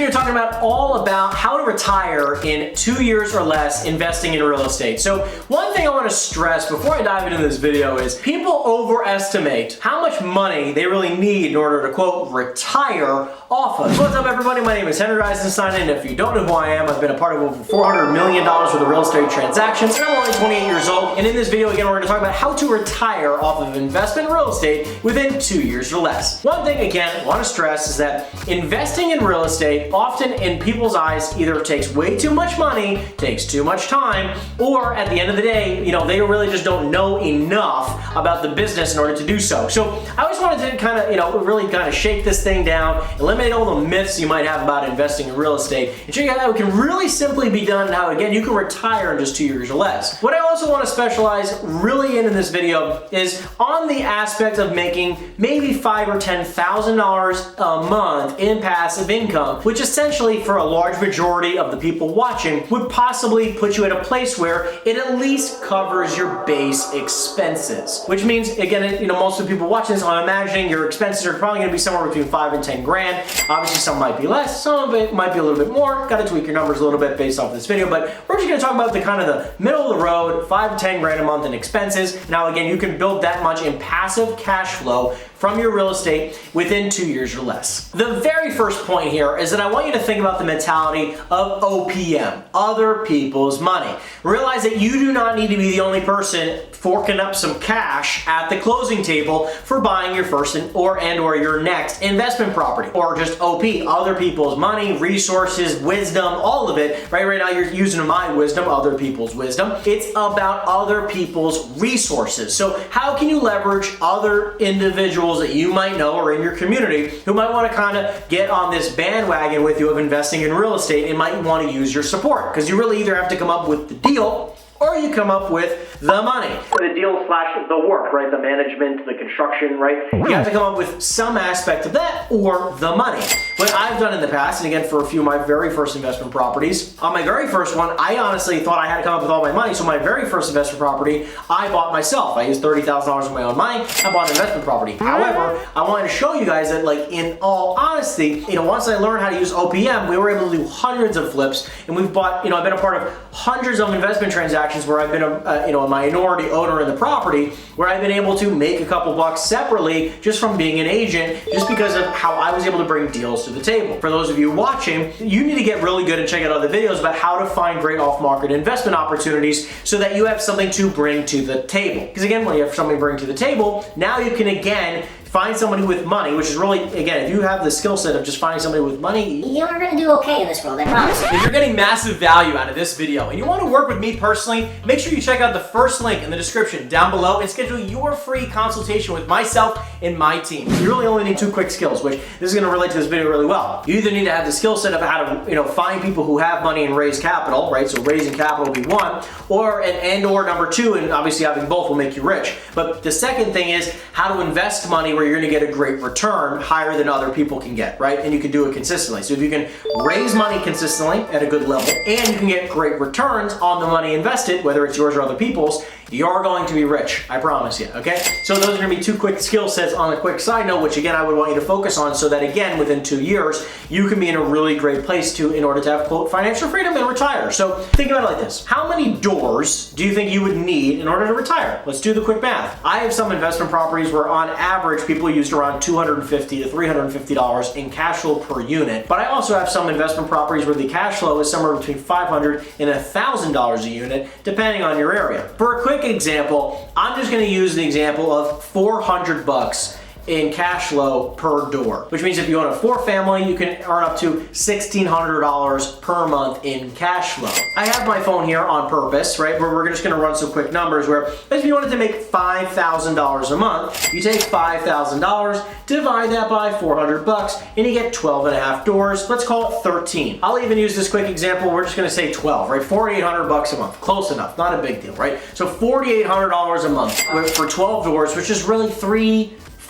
video talking all about how to retire in 2 years or less investing in real estate. So one thing I want to stress before I dive into this video is people overestimate how much money they really need in order to, quote, retire off of. What's up, everybody? My name is Henry Eisenstein, and if you don't know who I am, I've been a part of over $400 million worth of real estate transactions, and I'm only 28 years old. And in this video, again, we're going to talk about how to retire off of investment in real estate within 2 years or less. One thing, again, I want to stress is that investing in real estate often in people's eyes either takes way too much money, takes too much time, or at the end of the day, you know, they really just don't know enough about the business in order to do so. So I always wanted to kind of, you know, really kind of shake this thing down, eliminate all the myths you might have about investing in real estate, and show you how it can really simply be done and how, again, you can retire in just 2 years or less. What I also want to specialize really in this video is on the aspect of making maybe $5,000 or $10,000 a month in passive income, which essentially for a large majority of the people watching would possibly put you at a place where it at least covers your base expenses. Which means, again, you know, most of the people watching this, I'm imagining your expenses are probably going to be somewhere between 5 and 10 grand. Obviously, some might be less, some of it might be a little bit more. Got to tweak your numbers a little bit based off this video, but we're just going to talk about the kind of the middle of the road, 5 to 10 grand a month in expenses. Now, again, you can build that much in passive cash flow from your real estate within 2 years or less. The very first point here is that I want you to think about the mentality of OPM, other people's money. Realize that you do not need to be the only person forking up some cash at the closing table for buying your first or your next investment property, or just OP, other people's money, resources, wisdom, all of it. Right now you're using my wisdom, other people's wisdom. It's about other people's resources. So how can you leverage other individuals that you might know or in your community who might want to kind of get on this bandwagon with you of investing in real estate and might want to use your support? Because you really either have to come up with the deal or you come up with the money. The deal slash the work, right? The management, the construction, right? You have to come up with some aspect of that or the money. What I've done in the past, and again, for a few of my very first investment properties, on my very first one, I honestly thought I had to come up with all my money. So my very first investment property, I bought myself. I used $30,000 of my own money. I bought an investment property. However, I wanted to show you guys that, like, in all honesty, you know, once I learned how to use OPM, we were able to do hundreds of flips, and we've bought, you know, I've been a part of hundreds of investment transactions where I've been a minority owner in the property, where I've been able to make a couple bucks separately just from being an agent, just because of how I was able to bring deals to the table. For those of you watching, you need to get really good and check out other videos about how to find great off-market investment opportunities so that you have something to bring to the table. Because again, when you have something to bring to the table, now you can again find somebody with money, which is really, again, if you have the skill set of just finding somebody with money, you're going to do okay in this world, I promise. If you're getting massive value out of this video and you want to work with me personally, make sure you check out the first link in the description down below and schedule your free consultation with myself and my team. You really only need 2 quick skills, which this is going to relate to this video really well. You either need to have the skill set of how to, you know, find people who have money and raise capital, right? So raising capital will be one, or number 2, and obviously having both will make you rich. But the second thing is how to invest money where you're going to get a great return higher than other people can get, right? And you can do it consistently. So if you can raise money consistently at a good level and you can get great returns on the money invested, whether it's yours or other people's, you're going to be rich, I promise you, okay? So those are gonna be 2 quick skill sets on a quick side note, which again, I would want you to focus on so that again, within 2 years, you can be in a really great place in order to have, quote, financial freedom and retire. So think about it like this. How many doors do you think you would need in order to retire? Let's do the quick math. I have some investment properties where on average, people used around $250 to $350 in cash flow per unit. But I also have some investment properties where the cash flow is somewhere between $500 and $1,000 a unit, depending on your area. For a quick example, I'm just going to use the example of $400 in cash flow per door, which means if you own a 4-family, you can earn up to $1,600 per month in cash flow. I have my phone here on purpose, right, where we're just going to run some quick numbers where if you wanted to make $5,000 a month, you take $5,000, divide that by $400, and you get 12.5 doors. Let's call it 13. I'll even use this quick example. We're just going to say 12, right? $4,800 a month. Close enough. Not a big deal, right? So $4,800 a month for 12 doors, which is really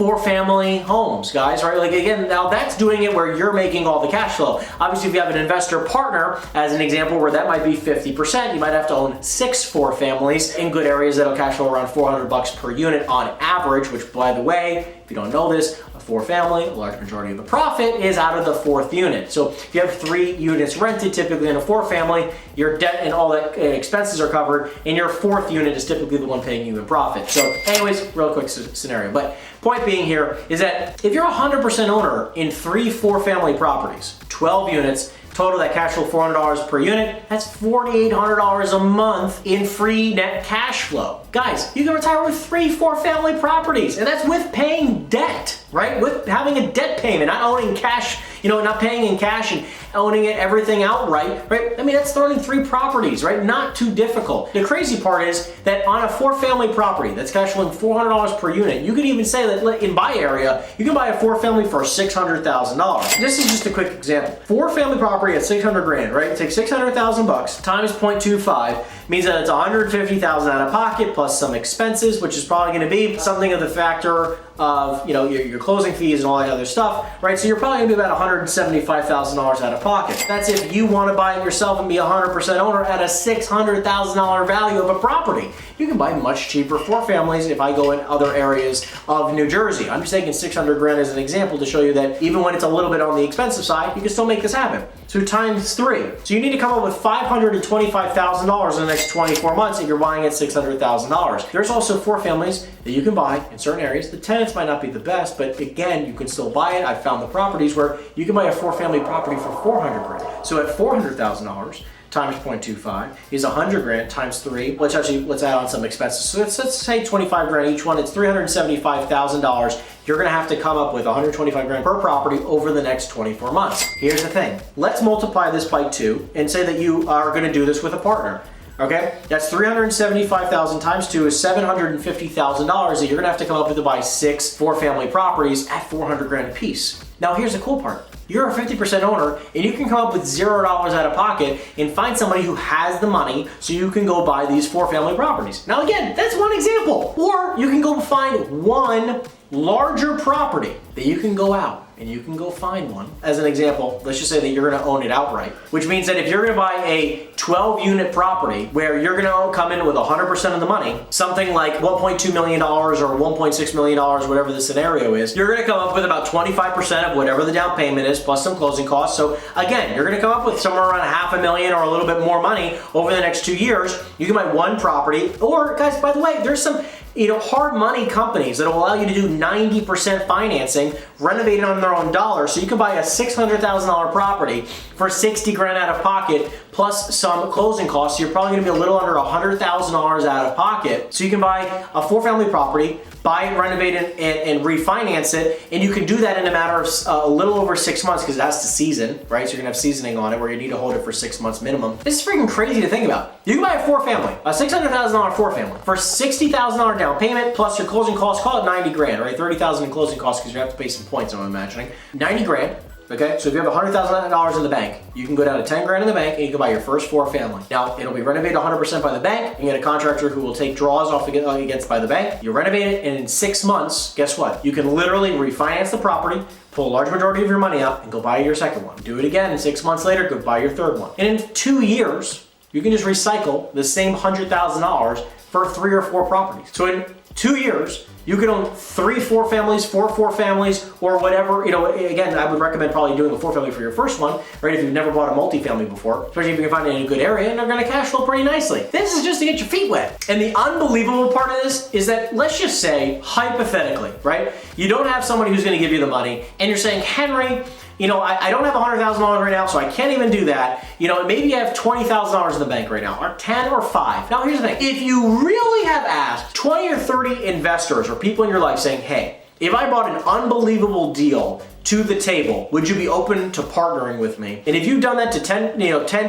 4-family homes, guys, right? Like again, now that's doing it where you're making all the cash flow. Obviously, if you have an investor partner, as an example, where that might be 50%, you might have to own 6 4-families in good areas that'll cash flow around $400 per unit on average, which by the way, if you don't know this, a four family, a large majority of the profit is out of the fourth unit. So if you have 3 units rented, typically in a 4 family, your debt and all that expenses are covered, and your 4th unit is typically the one paying you in profit. So anyways, real quick scenario. But point being here is that if you're 100% owner in 3 4-family properties, 12 units, total that cash flow $400 per unit, that's $4,800 a month in free net cash flow. Guys, you can retire with 3 4-family properties, and that's with paying debt, right? With having a debt payment, not owning cash, not paying in cash and owning it everything outright, right? I mean, that's owning 3 properties, right? Not too difficult. The crazy part is that on a 4-family property that's cash flowing $400 per unit, you could even say that in my area, you can buy a 4-family for $600,000. This is just a quick example. 4-family property at 600 grand, right? Take 600,000 bucks times 0.25 means that it's 150,000 out of pocket plus some expenses, which is probably going to be something of the factor of your closing fees and all that other stuff, right? So you're probably going to be about $175,000 out of pocket. That's if you want to buy it yourself and be 100% owner at a $600,000 value of a property. You can buy much cheaper 4 families if I go in other areas of New Jersey. I'm just taking 600 grand as an example to show you that even when it's a little bit on the expensive side, you can still make this happen. So times 3. So you need to come up with $525,000 in the next 24 months if you're buying at $600,000. There's also 4 families that you can buy in certain areas. The tenants might not be the best, but again, you can still buy it. I've found the properties where you can buy a 4-family property for 400 grand. So at $400,000 times 0.25 is 100 grand times 3. Let's add on some expenses. So let's say 25 grand each one. It's $375,000. You're gonna have to come up with 125 grand per property over the next 24 months. Here's the thing. Let's multiply this by 2 and say that you are gonna do this with a partner. Okay, that's 375,000 times 2 is $750,000 that you're gonna have to come up with to buy 6 4-family properties at 400 grand a piece. Now here's the cool part. You're a 50% owner and you can come up with $0 out of pocket and find somebody who has the money so you can go buy these 4-family properties. Now again, that's one example. Or you can go find one larger property that you can go out and you can go find one. As an example, let's just say that you're gonna own it outright, which means that if you're gonna buy a 12-unit property where you're gonna come in with 100% of the money, something like $1.2 million or $1.6 million, whatever the scenario is, you're gonna come up with about 25% of whatever the down payment is plus some closing costs. So again, you're gonna come up with somewhere around $500,000 or a little bit more money over the next 2 years. You can buy one property, or guys, by the way, there's some hard money companies that will allow you to do 90% financing, renovate it on their own dollar, so you can buy a $600,000 property for 60 grand out of pocket plus some closing costs. So you're probably gonna be a little under $100,000 out of pocket. So you can buy a 4-family property, buy it, renovate it, and refinance it, and you can do that in a matter of a little over 6 months because it has to season, right? So you're gonna have seasoning on it where you need to hold it for 6 months minimum. This is freaking crazy to think about. You can buy a 4-family, a $600,000 4-family for $60,000 down payment plus your closing costs, call it 90 grand, right? 30,000 in closing costs because you have to pay some points, I'm imagining. 90 grand. Okay, so if you have $100,000 in the bank, you can go down to 10 grand in the bank and you can buy your first 4-family. Now, it'll be renovated 100% by the bank. You get a contractor who will take draws off against by the bank. You renovate it, and in 6 months, guess what? You can literally refinance the property, pull a large majority of your money out, and go buy your second one. Do it again, and 6 months later, go buy your third one. And in 2 years, you can just recycle the same $100,000 for 3 or 4 properties. So in 2 years, you can own 3 4-families, 4 families, or whatever. Again, I would recommend probably doing a 4-family for your first one, right? If you've never bought a multifamily before, especially if you can find it in a good area, and they're gonna cash flow pretty nicely. This is just to get your feet wet. And the unbelievable part of this is that, let's just say, hypothetically, right? You don't have somebody who's gonna give you the money, and you're saying, Henry, I don't have $100,000 right now, so I can't even do that. Maybe you have $20,000 in the bank right now, or 10 or 5. Now, here's the thing. If you really have asked 20 or 30 investors or people in your life saying, hey, if I brought an unbelievable deal to the table, would you be open to partnering with me? And if you've done that to 10,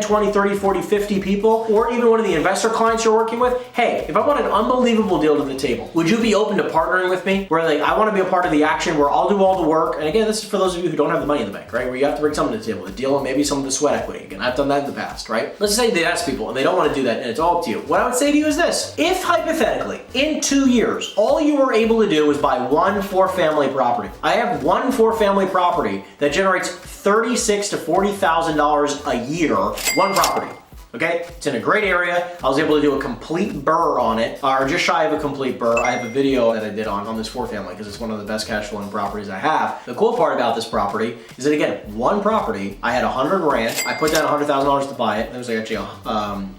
20, 30, 40, 50 people, or even one of the investor clients you're working with, hey, if I brought an unbelievable deal to the table, would you be open to partnering with me? Where I want to be a part of the action, where I'll do all the work. And again, this is for those of you who don't have the money in the bank, right? Where you have to bring something to the table, the deal, and maybe some of the sweat equity. Again, I've done that in the past, right? Let's say they ask people and they don't want to do that, and it's all up to you. What I would say to you is this: if hypothetically, in 2 years, all you were able to do was buy one 4-family property. I have one 4-family property that generates $36,000 to $40,000 a year, one property. Okay, it's in a great area. I was able to do a complete burr on it, or just shy of a complete burr. I have a video that I did on this 4-family because it's one of the best cash flowing properties I have. The cool part about this property is that, again, one property, I had 100 grand. I put down $100,000 to buy it. It was like actually,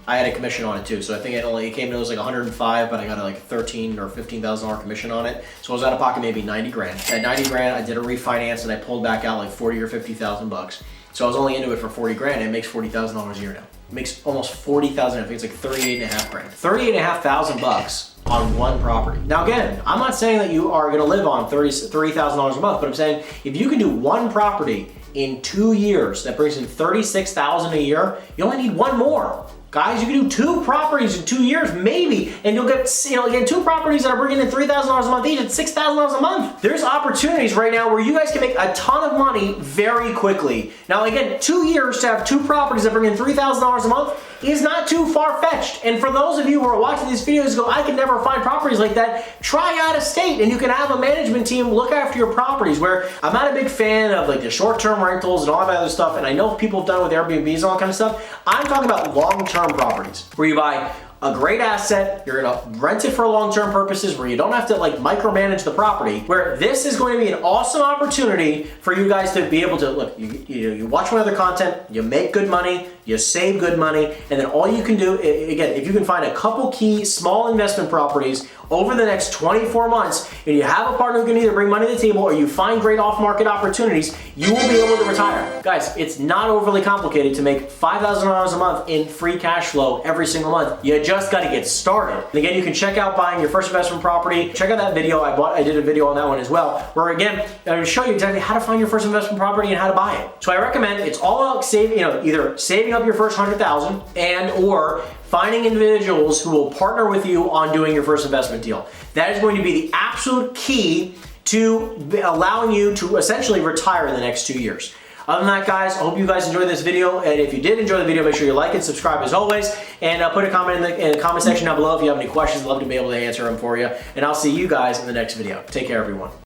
I had a commission on it too. So I think it came to, it was like 105, but I got like $13,000 or $15,000 commission on it. So I was out of pocket maybe 90 grand. At 90 grand, I did a refinance and I pulled back out like 40 or 50,000 bucks. So I was only into it for 40 grand and it makes $40,000 a year now. It makes almost 40,000, I think it's like 38.5 grand. 38,500 bucks on one property. Now again, I'm not saying that you are gonna live on $30,000 a month, but I'm saying if you can do one property in 2 years that brings in 36,000 a year, you only need one more. Guys, you can do 2 properties in 2 years, maybe, and you'll get, again, 2 properties that are bringing in $3,000 a month each, it's $6,000 a month. There's opportunities right now where you guys can make a ton of money very quickly. Now, again, 2 years to have 2 properties that bring in $3,000 a month is not too far-fetched. And for those of you who are watching these videos and go, I can never find properties like that, try out of state and you can have a management team look after your properties, where I'm not a big fan of like the short-term rentals and all that other stuff, and I know people have done it with Airbnbs and all that kind of stuff. I'm talking about long-term properties where you buy a great asset, you're gonna rent it for long-term purposes where you don't have to like micromanage the property, where this is going to be an awesome opportunity for you guys to be able to, look, you watch my other content, you make good money, you save good money, and then all you can do, again, if you can find a couple key small investment properties over the next 24 months, and you have a partner who can either bring money to the table or you find great off-market opportunities, you will be able to retire. Guys, it's not overly complicated to make $5,000 a month in free cash flow every single month. You just got to get started. And again, you can check out buying your first investment property. Check out that video. I did a video on that one as well, where again, I'm going to show you exactly how to find your first investment property and how to buy it. So I recommend it's all about saving, either saving up your first 100,000 and or finding individuals who will partner with you on doing your first investment deal. That is going to be the absolute key to allowing you to essentially retire in the next 2 years. Other than that, guys, I hope you guys enjoyed this video, and if you did enjoy the video, make sure you like and subscribe as always, and put a comment in the comment section down below if you have any questions. I'd love to be able to answer them for you, and I'll see you guys in the next video. Take care, everyone.